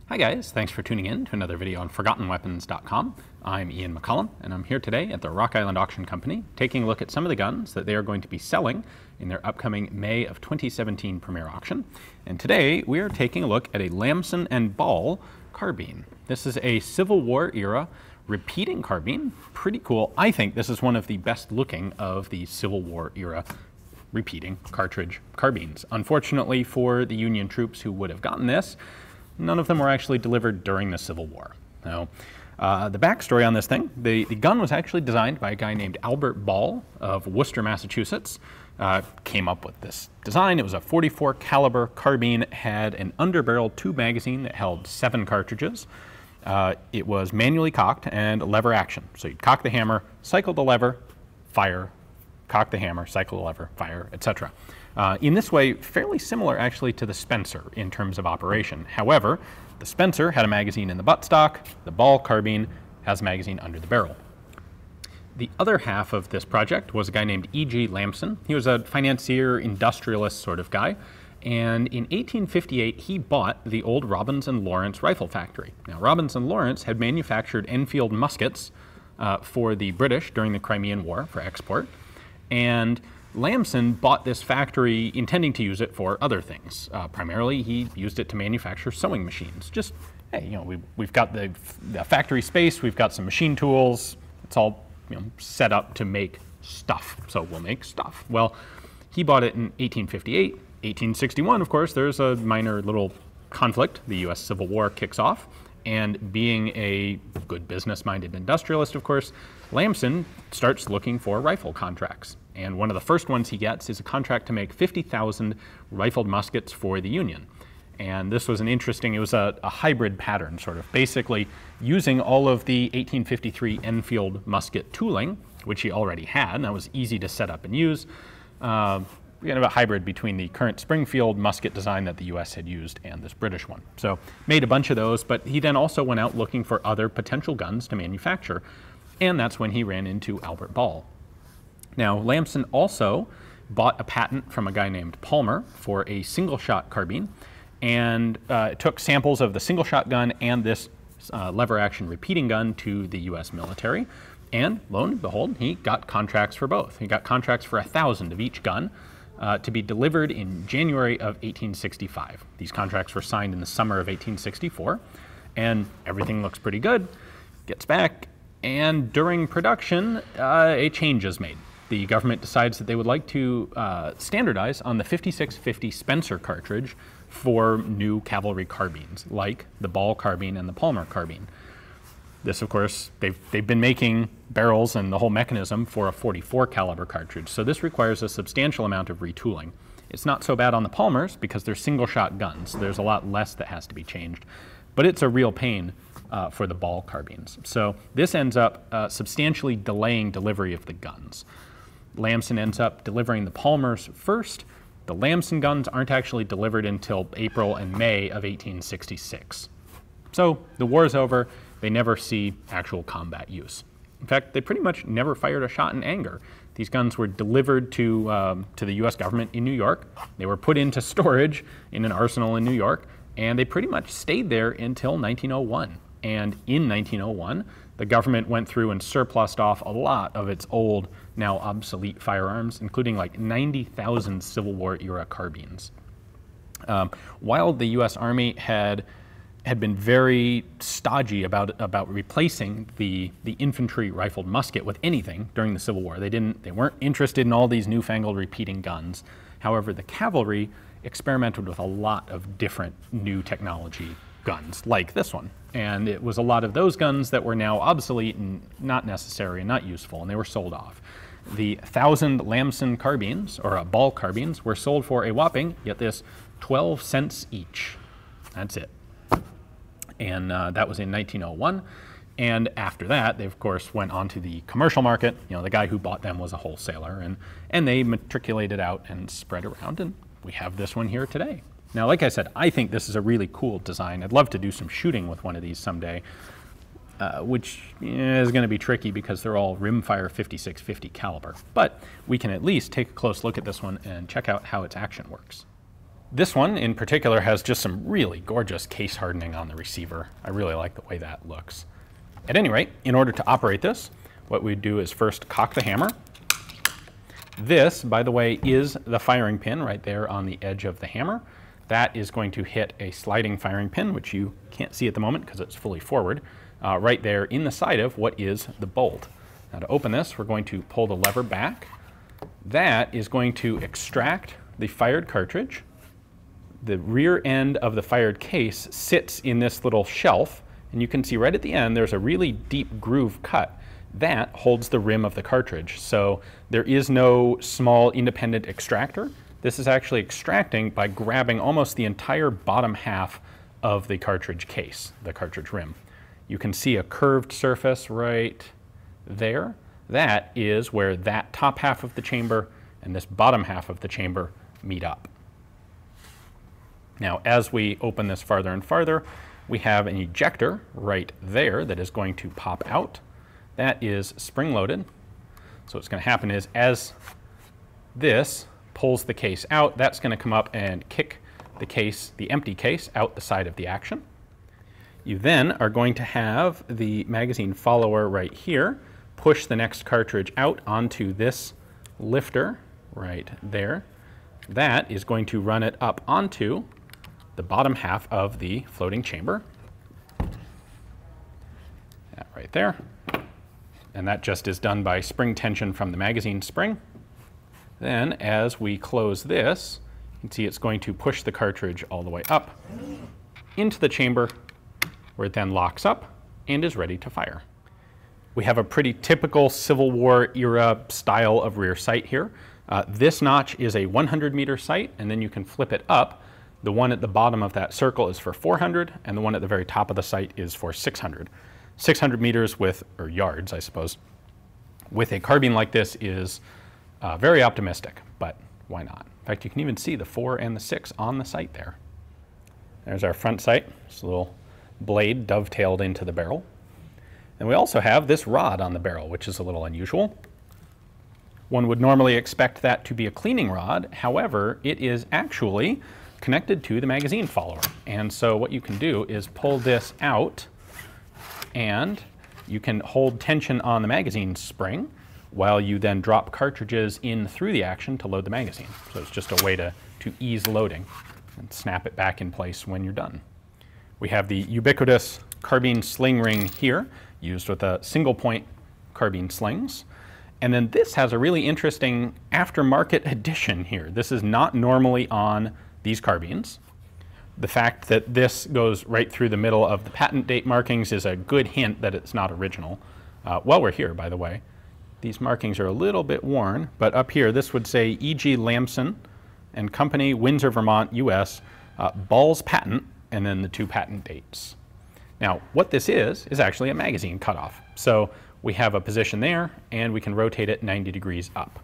Hi guys, thanks for tuning in to another video on ForgottenWeapons.com. I'm Ian McCollum, and I'm here today at the Rock Island Auction Company taking a look at some of the guns that they are going to be selling in their upcoming May of 2017 premiere auction. And today we are taking a look at a Lamson Ball carbine. This is a Civil War era repeating carbine. Pretty cool. I think this is one of the best looking of the Civil War era repeating cartridge carbines. Unfortunately for the Union troops who would have gotten this, none of them were actually delivered during the Civil War. Now, the backstory on this thing, the gun was actually designed by a guy named Albert Ball of Worcester, Massachusetts. Came up with this design. It was a .44 caliber carbine, had an underbarrel tube magazine that held 7 cartridges. It was manually cocked and lever action. So you'd cock the hammer, cycle the lever, fire, cock the hammer, cycle the lever, fire, etc. In this way, fairly similar actually to the Spencer in terms of operation. However, the Spencer had a magazine in the buttstock, the Ball carbine has a magazine under the barrel. The other half of this project was a guy named E.G. Lamson. He was a financier, industrialist sort of guy, and in 1858 he bought the old Robbins Lawrence rifle factory. Now, Robbins Lawrence had manufactured Enfield muskets for the British during the Crimean War for export, and Lamson bought this factory intending to use it for other things. Primarily, he used it to manufacture sewing machines. Just, hey, you know, we've got the factory space, we've got some machine tools, it's all, you know, set up to make stuff, so we'll make stuff. Well, he bought it in 1858. 1861, of course, there's a minor little conflict. The U.S. Civil War kicks off, and being a good business-minded industrialist, of course, Lamson starts looking for rifle contracts. And one of the first ones he gets is a contract to make 50,000 rifled muskets for the Union. And this was an interesting, it was a hybrid pattern, sort of, basically using all of the 1853 Enfield musket tooling, which he already had, and that was easy to set up and use. We had a hybrid between the current Springfield musket design that the US had used and this British one. So made a bunch of those, but he then also went out looking for other potential guns to manufacture, and that's when he ran into Albert Ball. Now, Lamson also bought a patent from a guy named Palmer for a single-shot carbine, and took samples of the single-shot gun and this lever-action repeating gun to the U.S. military, and lo and behold, he got contracts for both. He got contracts for 1,000 of each gun to be delivered in January of 1865. These contracts were signed in the summer of 1864, and everything looks pretty good. Gets back, and during production, a change is made. The government decides that they would like to standardize on the 5650 Spencer cartridge for new cavalry carbines, like the Ball carbine and the Palmer carbine. This, of course, they've been making barrels and the whole mechanism for a .44 caliber cartridge, so this requires a substantial amount of retooling. It's not so bad on the Palmers because they're single-shot guns. So there's a lot less that has to be changed, but it's a real pain for the Ball carbines. So this ends up substantially delaying delivery of the guns. Lamson ends up delivering the Palmers first. The Lamson guns aren't actually delivered until April and May of 1866. So the war's over. They never see actual combat use. In fact, they pretty much never fired a shot in anger. These guns were delivered to the U.S. government in New York. They were put into storage in an arsenal in New York, and they pretty much stayed there until 1901. And in 1901, the government went through and surplused off a lot of its old, now obsolete firearms, including like 90,000 Civil War era carbines. While the U.S. Army had been very stodgy about replacing the infantry rifled musket with anything during the Civil War, they weren't interested in all these newfangled repeating guns. However, the cavalry experimented with a lot of different new technology guns, like this one. And it was a lot of those guns that were now obsolete and not necessary and not useful, and they were sold off. The 1,000 Lamson carbines, or Ball carbines, were sold for a whopping, get this, 12 cents each. That's it. And that was in 1901. And after that, they, of course, went on to the commercial market. You know, the guy who bought them was a wholesaler, and they matriculated out and spread around, and we have this one here today. Now, like I said, I think this is a really cool design. I'd love to do some shooting with one of these someday, which is going to be tricky because they're all rimfire 5650 caliber. But we can at least take a close look at this one and check out how its action works. This one in particular has just some really gorgeous case hardening on the receiver. I really like the way that looks. At any rate, in order to operate this, what we do is first cock the hammer. This, by the way, is the firing pin right there on the edge of the hammer. That is going to hit a sliding firing pin, which you can't see at the moment because it's fully forward, right there in the side of what is the bolt. Now to open this, we're going to pull the lever back. That is going to extract the fired cartridge. The rear end of the fired case sits in this little shelf, and you can see right at the end there's a really deep groove cut. That holds the rim of the cartridge. So there is no small independent extractor. This is actually extracting by grabbing almost the entire bottom half of the cartridge case, the cartridge rim. You can see a curved surface right there. That is where that top half of the chamber and this bottom half of the chamber meet up. Now, as we open this farther and farther, we have an ejector right there that is going to pop out. That is spring-loaded. So what's going to happen is as this pulls the case out, that's going to come up and kick the case, the empty case, out the side of the action. You then are going to have the magazine follower right here push the next cartridge out onto this lifter right there. That is going to run it up onto the bottom half of the floating chamber. That right there. And that just is done by spring tension from the magazine spring. Then as we close this, you can see it's going to push the cartridge all the way up into the chamber where it then locks up and is ready to fire. We have a pretty typical Civil War era style of rear sight here. This notch is a 100-meter sight, and then you can flip it up. The one at the bottom of that circle is for 400, and the one at the very top of the sight is for 600. 600 meters with, or yards, I suppose, with a carbine like this is very optimistic, but why not? In fact, you can even see the 4 and the 6 on the sight there. There's our front sight. It's a little blade dovetailed into the barrel. And we also have this rod on the barrel, which is a little unusual. One would normally expect that to be a cleaning rod. However, it is actually connected to the magazine follower. And so what you can do is pull this out, and you can hold tension on the magazine spring while you then drop cartridges in through the action to load the magazine. So it's just a way to ease loading and snap it back in place when you're done. We have the ubiquitous carbine sling ring here, used with a single point carbine slings. And then this has a really interesting aftermarket addition here. This is not normally on these carbines. The fact that this goes right through the middle of the patent date markings is a good hint that it's not original. While we're here, by the way, these markings are a little bit worn, but up here this would say E.G. Lamson and Company, Windsor, Vermont, US, Ball's patent, and then the 2 patent dates. Now, what this is actually a magazine cutoff. So we have a position there, and we can rotate it 90 degrees up.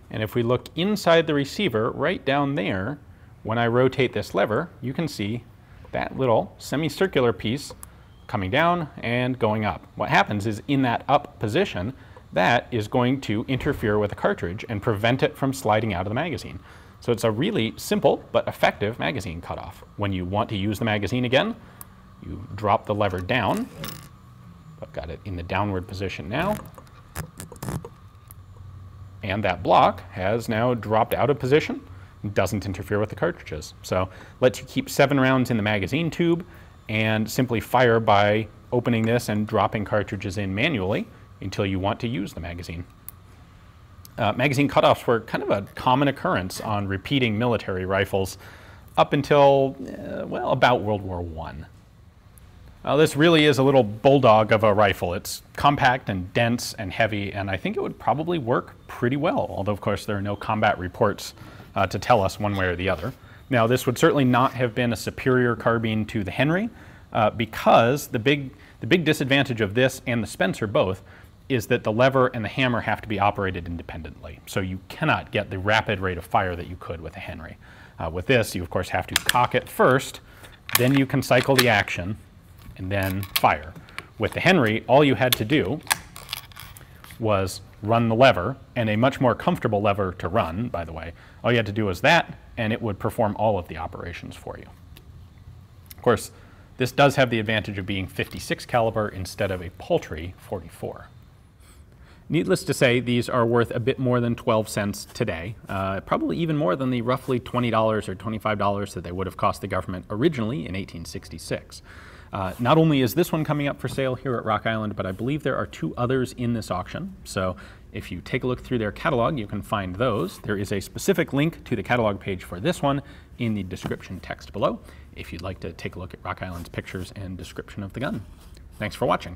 And if we look inside the receiver, right down there, when I rotate this lever, you can see that little semicircular piece coming down and going up. What happens is in that up position, that is going to interfere with the cartridge and prevent it from sliding out of the magazine. So it's a really simple but effective magazine cutoff. When you want to use the magazine again, you drop the lever down. I've got it in the downward position now. And that block has now dropped out of position. It doesn't interfere with the cartridges. So lets you keep 7 rounds in the magazine tube and simply fire by opening this and dropping cartridges in manually until you want to use the magazine. Magazine cutoffs were kind of a common occurrence on repeating military rifles up until, well, about World War I. This really is a little bulldog of a rifle. It's compact and dense and heavy, and I think it would probably work pretty well, although of course there are no combat reports to tell us one way or the other. Now, this would certainly not have been a superior carbine to the Henry, because the big disadvantage of this and the Spencer both is that the lever and the hammer have to be operated independently. So you cannot get the rapid rate of fire that you could with a Henry. With this, you of course have to cock it first, then you can cycle the action, and then fire. With the Henry, all you had to do was run the lever, and a much more comfortable lever to run, by the way. All you had to do was that, and it would perform all of the operations for you. Of course, this does have the advantage of being 56 caliber instead of a paltry 44. Needless to say, these are worth a bit more than 12 cents today, probably even more than the roughly $20 or $25 that they would have cost the government originally in 1866. Not only is this one coming up for sale here at Rock Island, but I believe there are 2 others in this auction. So if you take a look through their catalog, you can find those. There is a specific link to the catalog page for this one in the description text below, if you'd like to take a look at Rock Island's pictures and description of the gun. Thanks for watching.